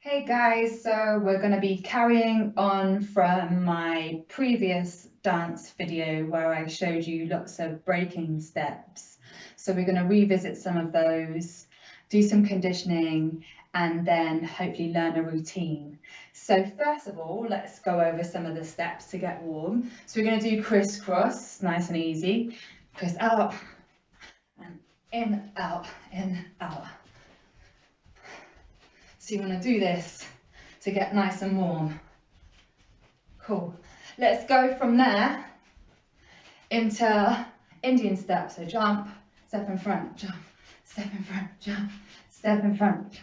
Hey guys, so we're going to be carrying on from my previous dance video where I showed you lots of breaking steps. So we're going to revisit some of those, do some conditioning, and then hopefully learn a routine. So first of all, let's go over some of the steps to get warm. So we're going to do crisscross, nice and easy. Criss out, and in, out, in, out. So you want to do this to get nice and warm. Cool. Let's go from there into Indian step. So jump, step in front, jump, step in front, jump, step in front.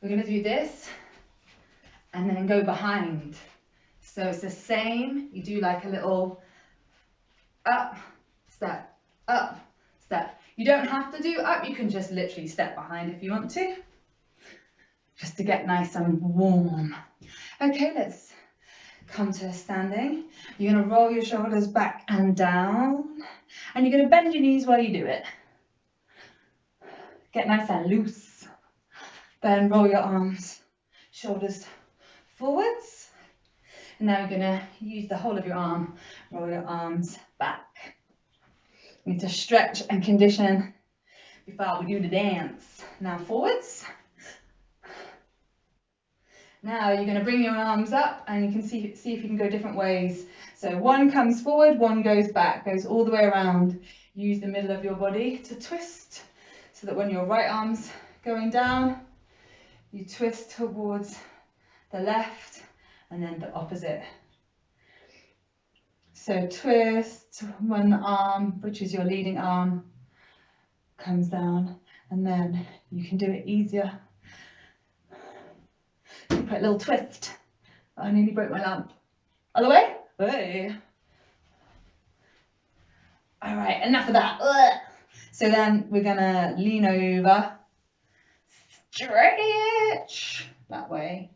We're going to do this and then go behind. So it's the same. You do like a little up, step, up, step. You don't have to do up. You can just literally step behind if you want to, just to get nice and warm. Okay, let's come to standing. You're going to roll your shoulders back and down, and you're going to bend your knees while you do it. Get nice and loose. Then roll your arms, shoulders forwards. And now you're going to use the whole of your arm, roll your arms back. You need to stretch and condition before we do the dance. Now forwards. Now you're going to bring your arms up and you can see if you can go different ways. So one comes forward, one goes back, goes all the way around. Use the middle of your body to twist so that when your right arm's going down, you twist towards the left and then the opposite. So twist, one arm, which is your leading arm, comes down, and then you can do it easier. Put a little twist. I nearly broke my lamp. Other way. Hey. All right, enough of that. Ugh. So then we're gonna lean over, stretch that way,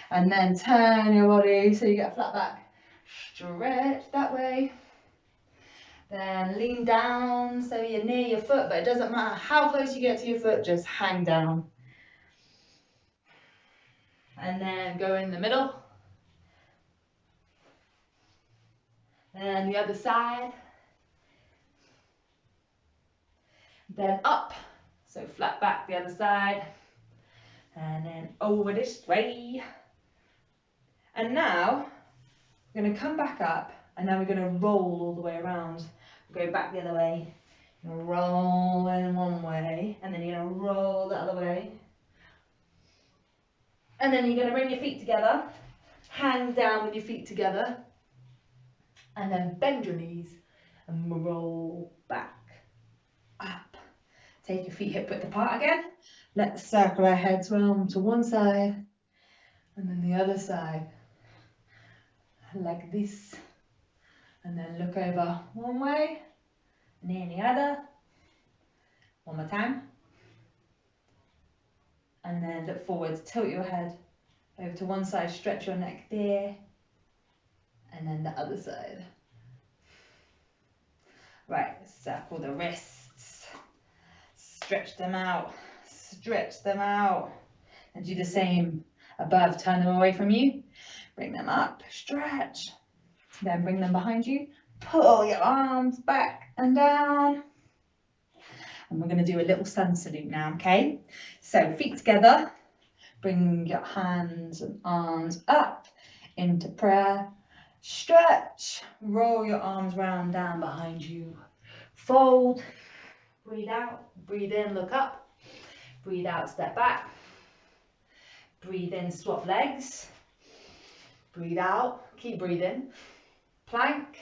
and then turn your body so you get a flat back. Stretch that way. Then lean down so you're near your foot, but it doesn't matter how close you get to your foot, just hang down. And then go in the middle. And the other side. Then up, so flat back the other side. And then over this way. And now we're going to come back up, and now we're going to roll all the way around. Go back the other way. Roll in one way, and then you're going to roll the other way. And then you're going to bring your feet together, hands down with your feet together, and then bend your knees and roll back, up. Take your feet hip width apart again. Let's circle our heads round to one side and then the other side, like this. And then look over one way and then the other. One more time. And then look forwards, tilt your head over to one side, stretch your neck there, and then the other side. Right, circle the wrists, stretch them out, and do the same above. Turn them away from you, bring them up, stretch, then bring them behind you, pull your arms back and down. And we're going to do a little sun salute now, okay? So feet together, bring your hands and arms up into prayer, stretch, roll your arms round down behind you, fold, breathe out, breathe in, look up, breathe out, step back, breathe in, swap legs, breathe out, keep breathing, plank,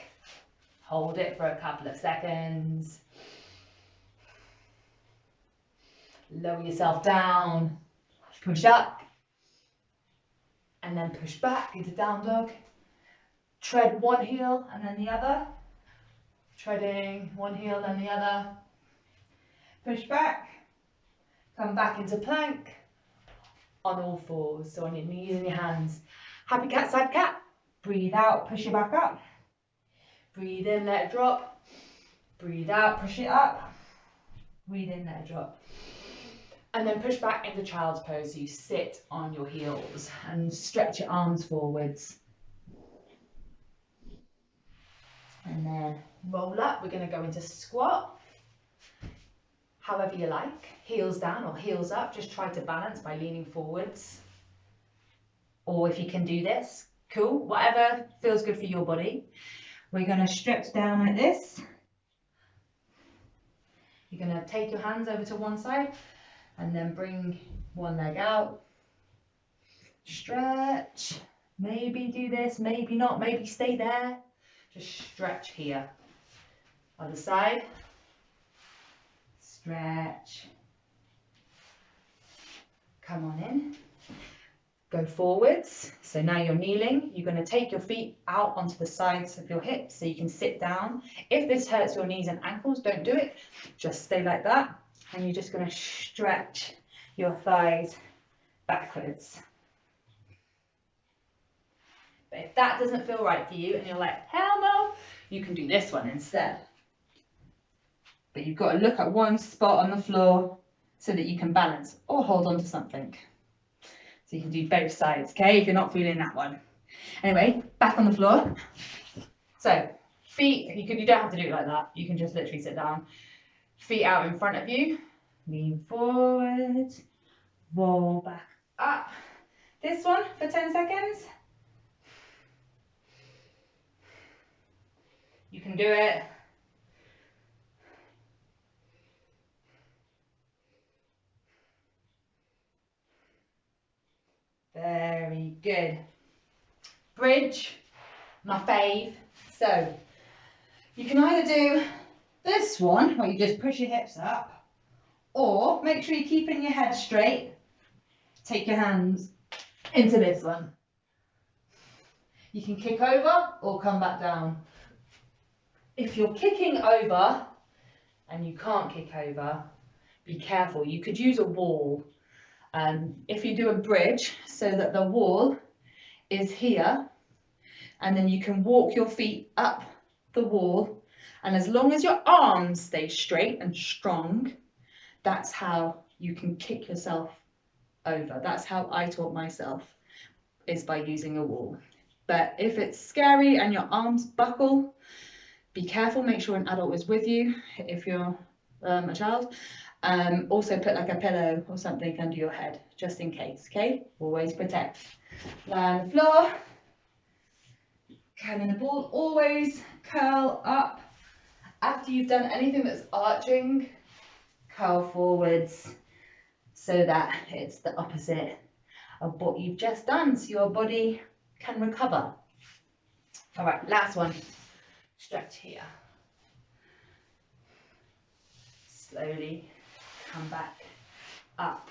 hold it for a couple of seconds. Lower yourself down, push up, and then push back into down dog. Tread one heel and then the other. Treading one heel then the other. Push back, come back into plank on all fours, so on your knees and your hands. Happy cat, sad cat. Breathe out, push it back up. Breathe in, let it drop. Breathe out, push it up. Breathe in, let it drop. And then push back into child's pose. So you sit on your heels and stretch your arms forwards. And then roll up. We're going to go into squat. However you like. Heels down or heels up. Just try to balance by leaning forwards. Or if you can do this, cool. Whatever feels good for your body. We're going to stretch down like this. You're going to take your hands over to one side and then bring one leg out. Stretch. Maybe do this, maybe not, maybe stay there. Just stretch here. Other side. Stretch. Come on in. Go forwards. So now you're kneeling. You're going to take your feet out onto the sides of your hips so you can sit down. If this hurts your knees and ankles, don't do it. Just stay like that. And you're just going to stretch your thighs backwards. But if that doesn't feel right for you and you're like, hell no, you can do this one instead. But you've got to look at one spot on the floor so that you can balance or hold on to something. So you can do both sides, okay, if you're not feeling that one. Anyway, back on the floor. So feet, you don't have to do it like that. You can just literally sit down. Feet out in front of you. Lean forward. Roll back up. This one for 10 seconds. You can do it. Very good. Bridge, my fave. So you can either do this one where you just push your hips up, or make sure you're keeping your head straight. Take your hands into this one. You can kick over or come back down. If you're kicking over and you can't kick over, be careful. You could use a wall. If you do a bridge so that the wall is here, and then you can walk your feet up the wall, and as long as your arms stay straight and strong, that's how you can kick yourself over. That's how I taught myself, is by using a wall. But if it's scary and your arms buckle, be careful, make sure an adult is with you if you're a child. Also put like a pillow or something under your head, just in case, okay? Always protect. Lie on the floor. Curling the ball, always curl up. After you've done anything that's arching, curl forwards so that it's the opposite of what you've just done, so your body can recover. All right, last one. Stretch here. Slowly come back up,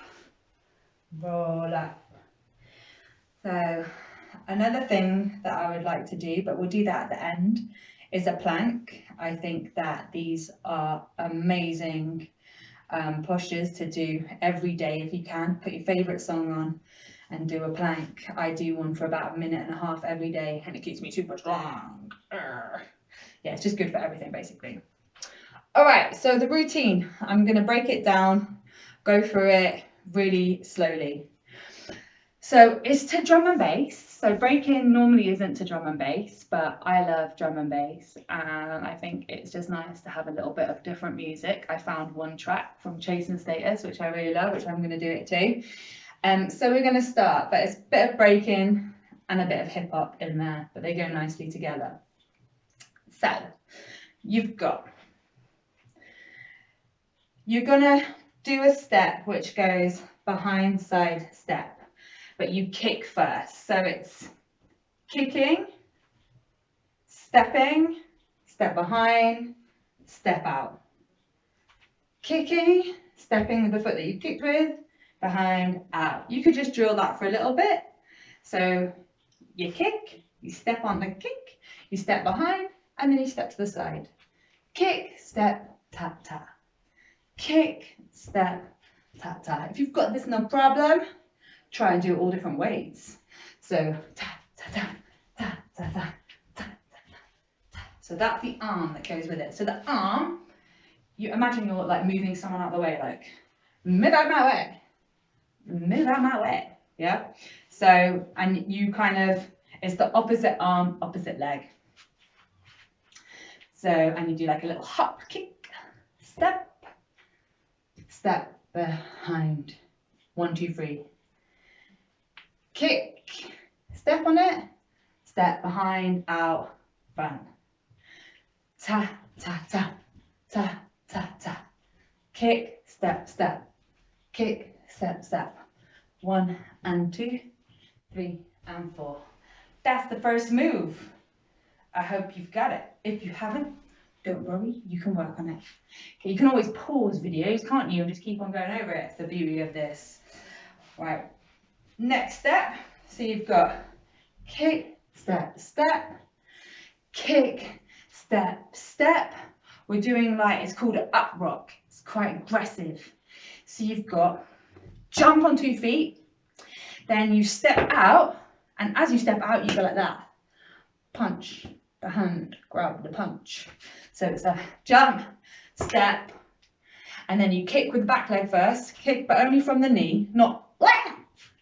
roll up. So another thing that I would like to do, but we'll do that at the end, is a plank. I think that these are amazing postures to do every day if you can. Put your favourite song on and do a plank. I do one for about 1.5 minutes every day, and it keeps me super strong. Yeah, it's just good for everything basically. All right, so the routine, I'm going to break it down, go through it really slowly. So it's to drum and bass. So breaking normally isn't to drum and bass, but I love drum and bass, and I think it's just nice to have a little bit of different music. I found one track from Chasing Status, which I really love, which I'm going to do it too. So we're going to start, but it's a bit of breaking and a bit of hip hop in there, but they go nicely together. So you're gonna do a step which goes behind side step, but you kick first. So it's kicking, stepping, step behind, step out. Kicking, stepping with the foot that you kicked with, behind, out. You could just drill that for a little bit. So you kick, you step on the kick, you step behind, and then you step to the side. Kick, step, tap, tap. Kick, step, tap, tap. If you've got this, no problem. Try and do it all different ways. So tap, tap, tap, tap, tap, tap, tap, tap. So that's the arm that goes with it. So the arm, you imagine you're like moving someone out of the way, like move out of my way. move out my way. Yeah. So, and you kind of, it's the opposite arm, opposite leg. So, and you do like a little hop, kick, step, step behind. 1, 2, 3. Kick, step on it, step behind, out, front. Ta, ta, ta, ta, ta, ta. Kick, step, step. Kick, step, step. 1 and 2, 3 and 4. That's the first move. I hope you've got it. If you haven't, don't worry, you can work on it. Okay, you can always pause videos, can't you, and just keep on going over it. It's the beauty of this. Right, next step. So you've got kick, step, step, kick, step, step. We're doing like, it's called an up rock. It's quite aggressive. So you've got jump on 2 feet, then you step out, and as you step out, you go like that. Punch the hand, grab the punch. So it's a jump, step, and then you kick with the back leg first. Kick, but only from the knee, not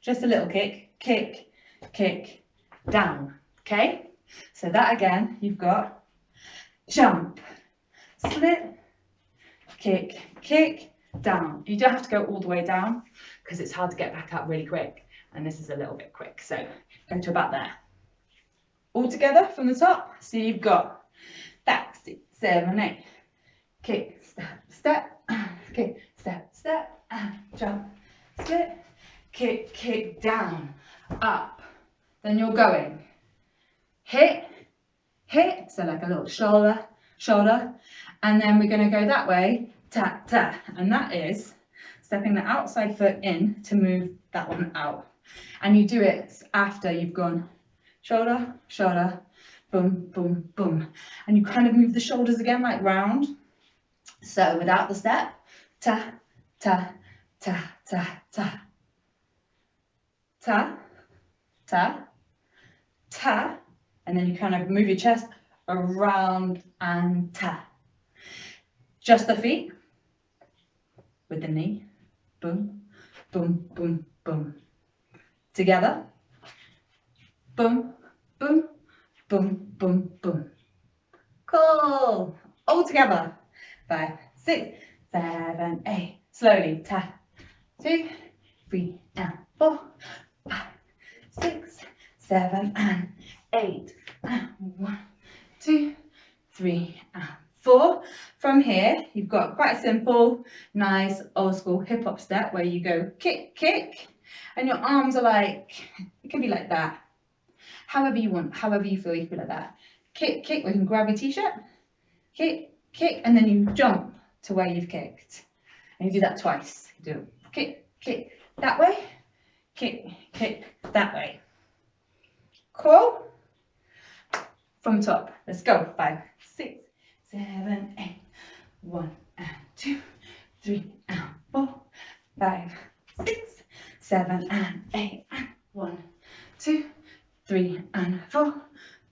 just a little kick. Kick, kick, down. Okay? So that again, you've got jump, split, kick, kick, down. You don't have to go all the way down because it's hard to get back up really quick. And this is a little bit quick. So go to about there. All together from the top. So you've got back, 6, 7, 8. Kick, step, step. Kick, step, step. Jump, split. Kick, kick, down, up. Then you're going hit, hit. So like a little shoulder, shoulder. And then we're going to go that way, tap, tap. And that is stepping the outside foot in to move that one out. And you do it after you've gone shoulder, shoulder, boom, boom, boom. And you kind of move the shoulders again, like round. So without the step, ta, ta, ta, ta, ta. Ta, ta, ta. And then you kind of move your chest around and ta. Just the feet with the knee. Boom, boom, boom, boom. Together. Boom, boom, boom, boom, boom. Cool. All together. 5, 6, 7, 8. Slowly. Ta. 2, 3, and 4, 5, 6, 7, and 8. 1, 2, 3, and 4. From here, you've got quite a simple, nice, old school hip hop step where you go kick, kick, and your arms are like, it can be like that. However you want, however you feel, you can be like that. Kick, kick, we can grab your t-shirt, kick, kick, and then you jump to where you've kicked. And you do that twice. You do kick, kick, that way, kick, kick, that way. Cool? From the top, let's go. 5, 6, 7, 8. 1 and 2, 3 and 4, 5, 6, 7 and 8. 1, 2, 3 and 4,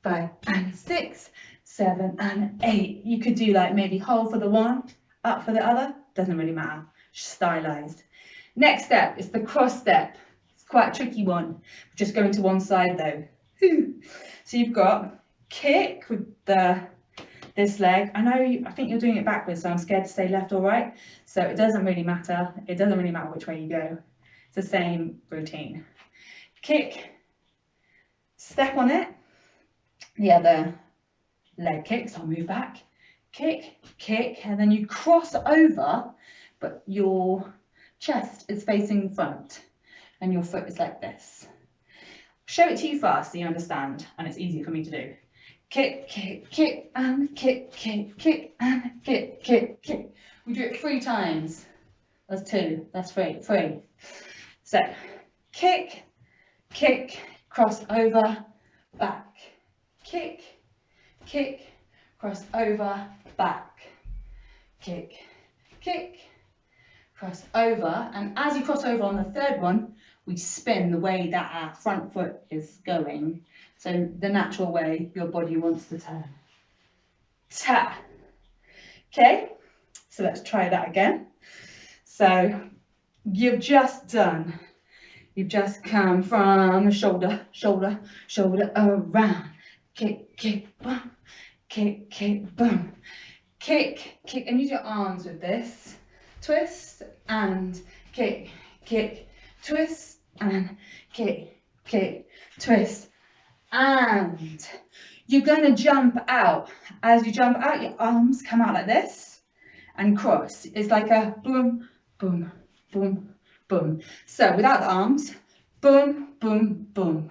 5 and 6, 7 and 8. You could do like maybe hold for the one, up for the other. Doesn't really matter. Stylized. Next step is the cross step. It's quite a tricky one. Just going to one side though. So you've got kick with this leg. I think you're doing it backwards, so I'm scared to say left or right. So it doesn't really matter. It doesn't really matter which way you go. It's the same routine. Kick, step on it. The other leg kicks. I'll move back. Kick, kick, and then you cross over, but your chest is facing front and your foot is like this. Show it to you fast so you understand, and it's easy for me to do. Kick, kick, kick, and kick, kick, kick, and kick, kick, kick. We do it 3 times. That's 2, that's 3, 3. So, kick, kick, cross over, back. Kick, kick, cross over, back. Kick, kick, cross over. And as you cross over on the third one, we spin the way that our front foot is going. So the natural way your body wants to turn. Ta. Okay, so let's try that again. So you've just done You've just come from shoulder, shoulder, shoulder around. Kick, kick, boom. Kick, kick, boom. Kick, kick, and use your arms with this. Twist and kick, kick, twist and kick, kick, twist. And you're going to jump out. As you jump out, your arms come out like this and cross. It's like a boom, boom, boom, boom. So without the arms, boom, boom, boom,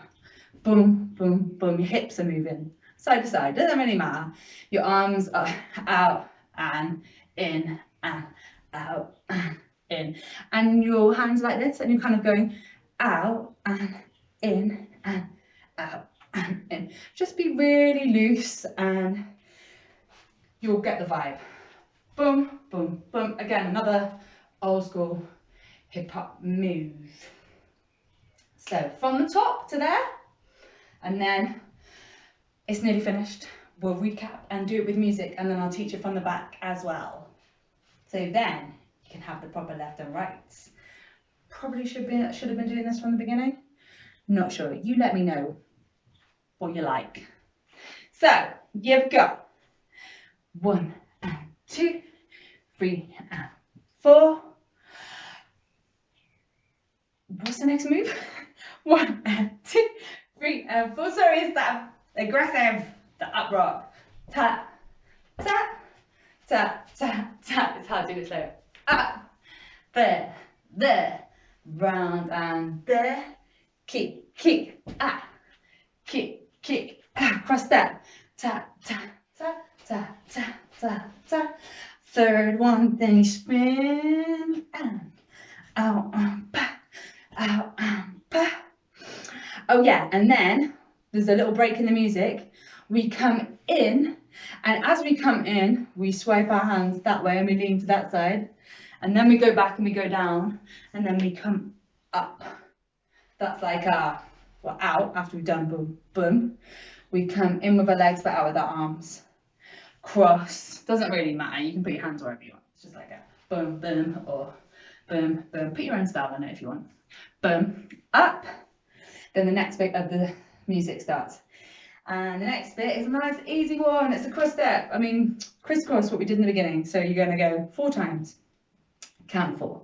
boom, boom, boom. Your hips are moving side to side. Doesn't really matter. Your arms are out and in and out and in. And your hands like this, and you're kind of going out and in and out and in. Just be really loose and you'll get the vibe. Boom, boom, boom. Again, another old school hip hop move. So from the top to there, and then it's nearly finished. We'll recap and do it with music, and then I'll teach it from the back as well. So then you can have the proper left and rights. Probably should have been doing this from the beginning. Not sure. You let me know what you like. So you've got 1 and 2, 3 and 4. What's the next move? 1 and 2, 3 and 4. Sorry, it's that aggressive. The up rock. Tap, tap, tap, tap, tap. It's hard to do it slow. Up, there, round and there. Kick, kick, kick, kick, cross that. Tap, tap, tap, tap, tap, tap, tap. Third one, then you spin and out and back, out and back. Oh yeah, and then there's a little break in the music. We come in, and as we come in, we swipe our hands that way and we lean to that side, and then we go back and we go down, and then we come up. That's like we're out after we've done boom, boom. We come in with our legs but out with our arms. Cross, doesn't really matter, you can put your hands wherever you want. It's just like a boom, boom, or boom, boom. Put your own style on it if you want. Boom, up. Then the next bit of the music starts. And the next bit is a nice easy one. It's a cross step. I mean, crisscross, what we did in the beginning. So you're going to go 4 times. Count 4.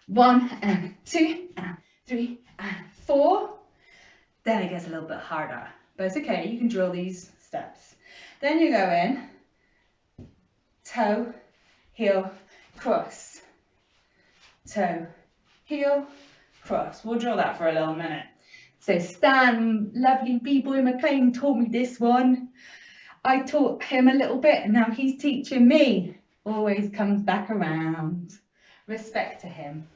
1 and 2 and 3 and 4. Then it gets a little bit harder. But it's okay. You can drill these steps. Then you go in. Toe, heel, cross. Toe, heel, cross. We'll drill that for a little minute. So Stan, lovely B-Boy McLean taught me this one. I taught him a little bit and now he's teaching me. Always comes back around. Respect to him.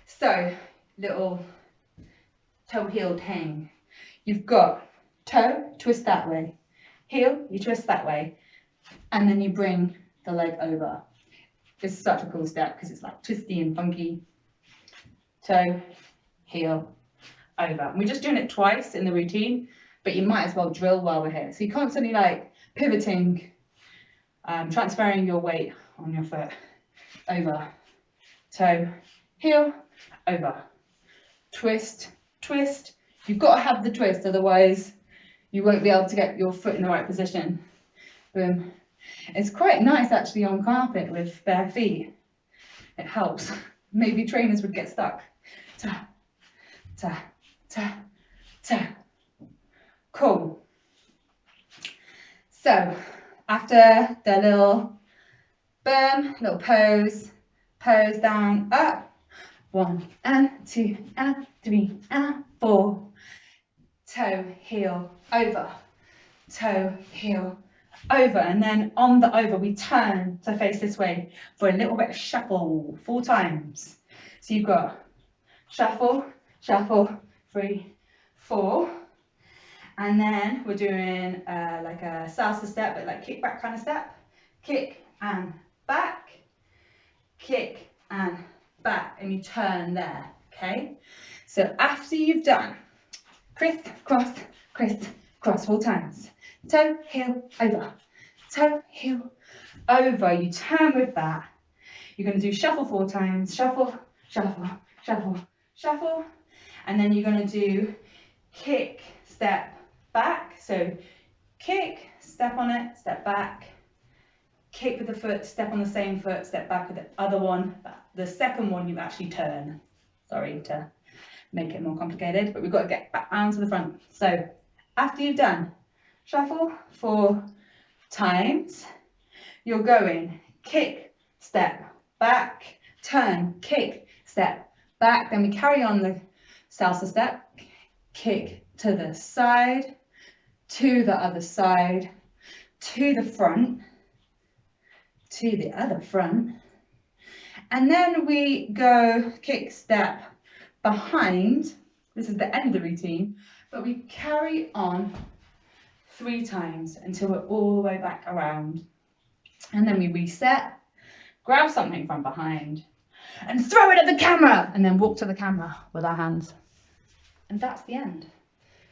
So, little toe heel hang. You've got toe, twist that way. Heel, you twist that way. And then you bring the leg over. It's such a cool step because it's like twisty and funky. Toe, heel, over. And we're just doing it twice in the routine, but you might as well drill while we're here. So you're constantly like pivoting, transferring your weight on your foot. Over, toe, heel, over. Twist, twist. You've got to have the twist, otherwise you won't be able to get your foot in the right position. Boom. It's quite nice actually on carpet with bare feet. It helps. Maybe trainers would get stuck. Ta, ta, ta, ta. Cool. So after the little boom, little pose down, up. 1 and 2 and 3 and 4. Toe, heel, over. Toe, heel, over. And then on the over, we turn to face this way for a little bit of shuffle, 4 times. So you've got shuffle, shuffle, 3, 4. And then we're doing like a salsa step, but like kick back kind of step. Kick and back, kick and back, and you turn there, okay? So after you've done criss, cross, 4 times. Toe, heel, over. Toe, heel, over. You turn with that. You're going to do shuffle 4 times. Shuffle, shuffle, shuffle, shuffle, and then you're going to do kick, step, back. So kick, step on it, step back, kick with the foot, step on the same foot, step back with the other one. The second one you actually turn. Sorry to make it more complicated, but we've got to get back round to the front. So after you've done shuffle 4 times, you're going kick, step, back, turn, kick, step, back. Then we carry on the salsa step, kick to the side, to the other side, to the front, to the other front, and then we go kick, step, behind. This is the end of the routine, but we carry on 3 times until we're all the way back around, and then we reset, grab something from behind and throw it at the camera, and then walk to the camera with our hands, and that's the end.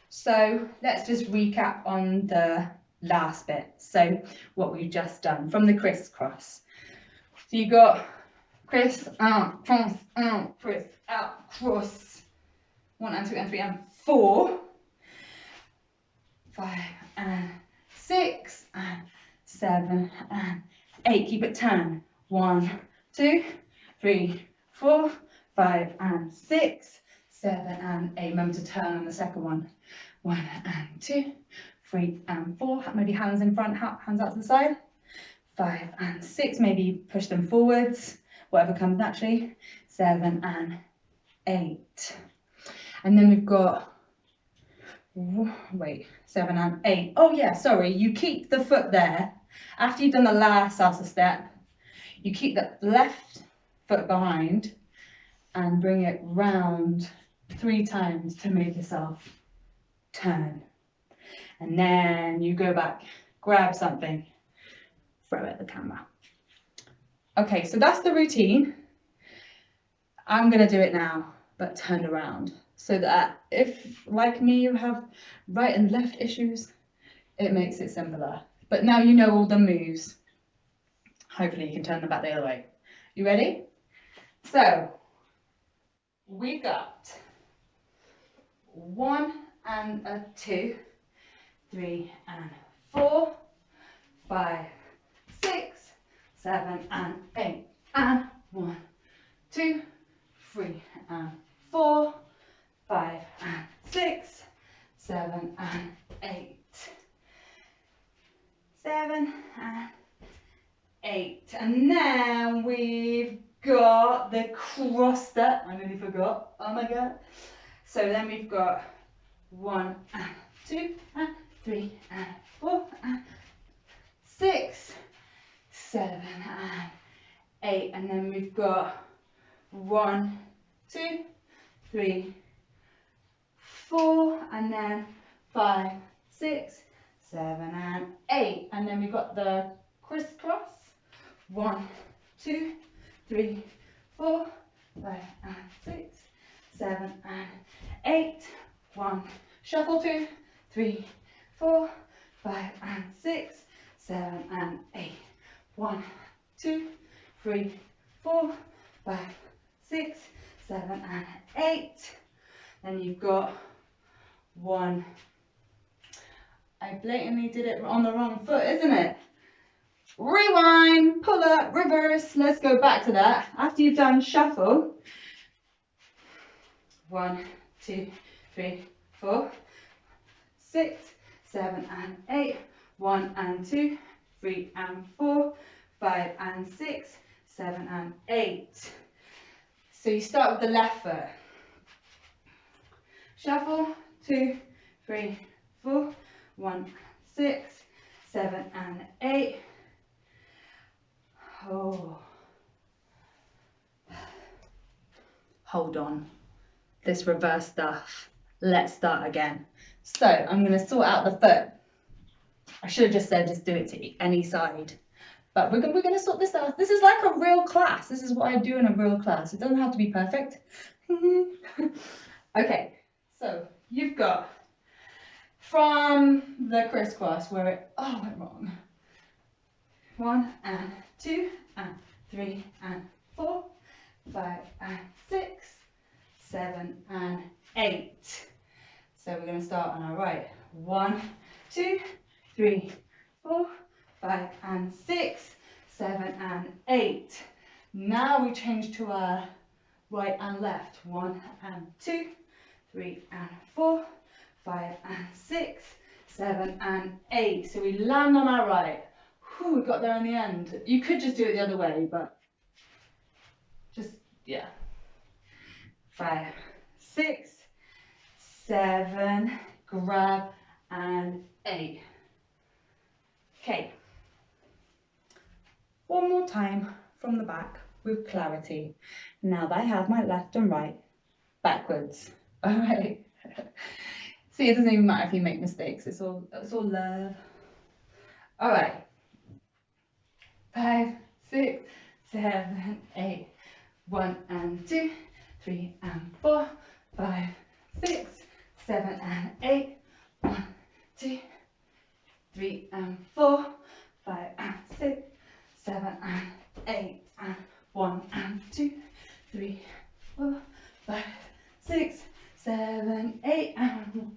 So let's just recap on the last bit. So what we've just done from the crisscross. So you got criss out, cross out, criss out, cross. 1 and 2 and 3 and 4, 5 and 6 and 7 and 8. Keep it turn. 1, 2, 3, 4, 5 and 6, 7 and 8. Remember to turn on the second one. 1 and 2, 3 and 4. Maybe hands in front, hands out to the side. 5 and 6. Maybe push them forwards. Whatever comes naturally. 7 and 8. And then we've got, 7 and 8. Oh yeah, sorry, you keep the foot there. After you've done the last salsa step, you keep the left foot behind and bring it round 3 times to move yourself. Turn. And then you go back, grab something, throw it at the camera. Okay, so that's the routine. I'm going to do it now, but turned around. So that if, like me, you have right and left issues, it makes it simpler. But now you know all the moves. Hopefully you can turn them back the other way. You ready? So, we got 1 and a 2, 3 and 4, 5, 6, 7 and 8, and 1, 2, 3 and 4, 5 and 6, 7 and 8, 7 and 8, and then we've got the cross step. I nearly forgot. Oh my god. So then we've got 1 and 2 and 3 and 4 and 6, 7 and 8, and then we've got 1, 2, 3, 4, and then 5, 6, 7 and 8, and then we've got the crisscross. 1, 2, 3, 4, 5 and 6, 7 and 8. 1, shuffle 2, 3, 4, 5 and 6, 7 and 8. 1, 2, 3, 4, 5, 6, 7 and 8. Then you've got 1. I blatantly did it on the wrong foot, isn't it? Rewind, pull up, reverse. Let's go back to that. After you've done shuffle, 1, 2, 3, 4, 6, 7 and 8. 1 and 2, 3 and 4, 5 and 6, 7 and 8. So you start with the left foot. Shuffle, 2, 3, 4, 1, 6, 7 and 8. Oh. Hold on. This reverse stuff. Let's start again. So I'm going to sort out the foot. I should have just said just do it to any side. But we're going to sort this out. This is like a real class. This is what I do in a real class. It doesn't have to be perfect. Okay. So you've got from the crisscross where it went wrong. 1 and 2 and 3 and 4, 5 and 6, 7 and 8. So we're going to start on our right. 1, 2, 3, 4, 5 and 6, 7 and 8. Now we change to our right and left. 1 and 2, 3 and 4, 5 and 6, 7 and 8. So we land on our right. Whew, we got there in the end. You could just do it the other way, but just, yeah. 5, 6, 7, grab, and 8. Okay. One more time from the back with clarity. Now that I have my left and right backwards. All right. See, it doesn't even matter if you make mistakes. It's all love. All right. 5, 6, 7, 8. 1 and 2, 3 and 4, 5, 6, 7 and 8. 1, 2, 3 and 4, 5 and 6, 7 and 8. And 1 and 2, 3, 4, 5, 6, 7, 8. And 1,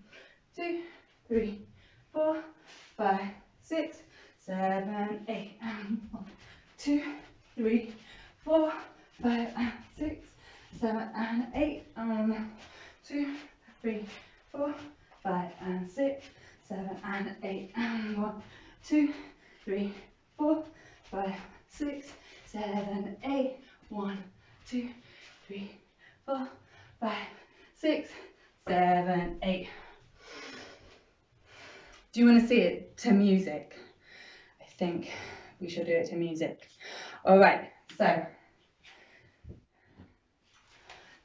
2, 3, 4, 5, 6, 7, 8. And 1, 2, 3, 4, 5 and 6, 7 and 8. And 1, 2, 3, 4, 5 and 6, 7 and 8. And 1, 2, 3, 4, 5, 6, 7, 8. 1, 2, 3, 4, 5, 6, 7, 8. Do you want to see it to music? I think we should do it to music. All right, so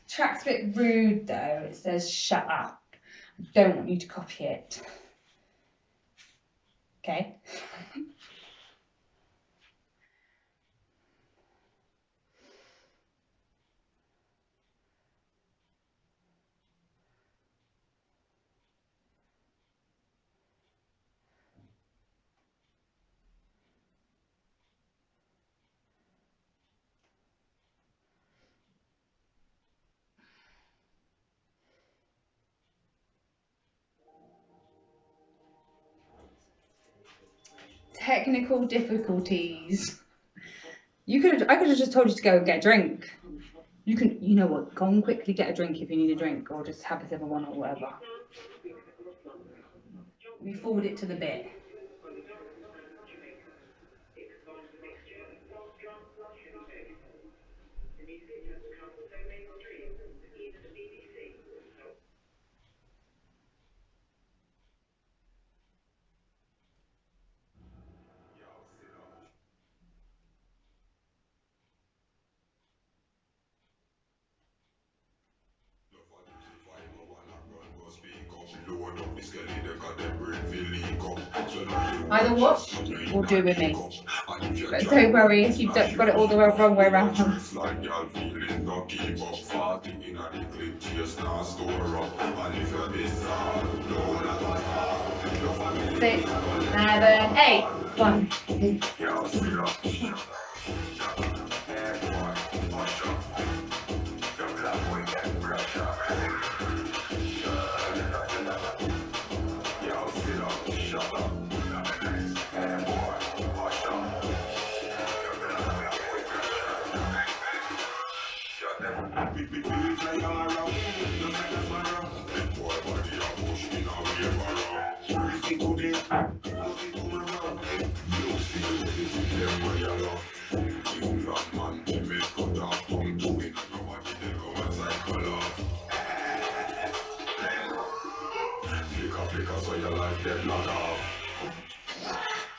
track's a bit rude though. It says shut up. I don't want you to copy it. Okay? Technical difficulties. I could have just told you to go and get a drink. You know what, go and quickly get a drink if you need a drink, or just have a sip of one or whatever. We forward it to the bit. Either watch or do with me. But don't worry if you've got it all the wrong way around. 6, 7, 8. 1, 2.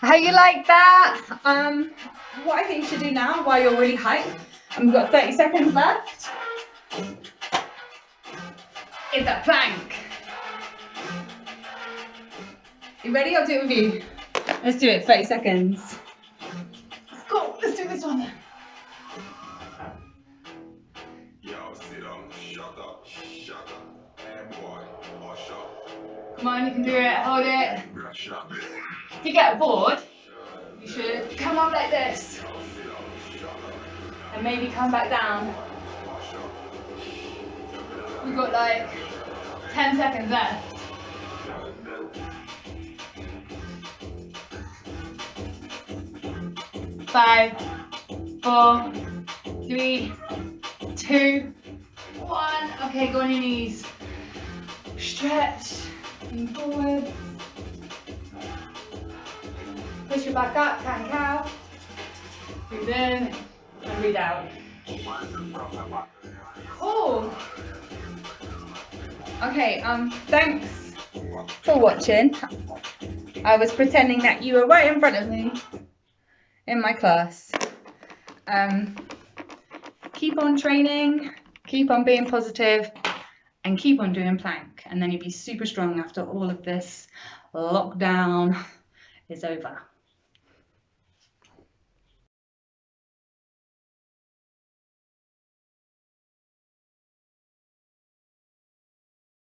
How you like that? What I think you should do now, while you're really hyped, and we've got 30 seconds left, is a plank. You ready? I'll do it with you. Let's do it, 30 seconds. Go, let's do this one. Come on, you can do it, hold it. If you get bored, you should come up like this. And maybe come back down. We've got like 10 seconds left. Five, 4, 3, 2, 1. Okay, go on your knees. Stretch, lean forward. Push your back up, cat and cow. Breathe in and breathe out. Cool. Okay, thanks for watching. I was pretending that you were right in front of me in my class. Keep on training, keep on being positive, and keep on doing plank, and then you'll be super strong after all of this lockdown is over.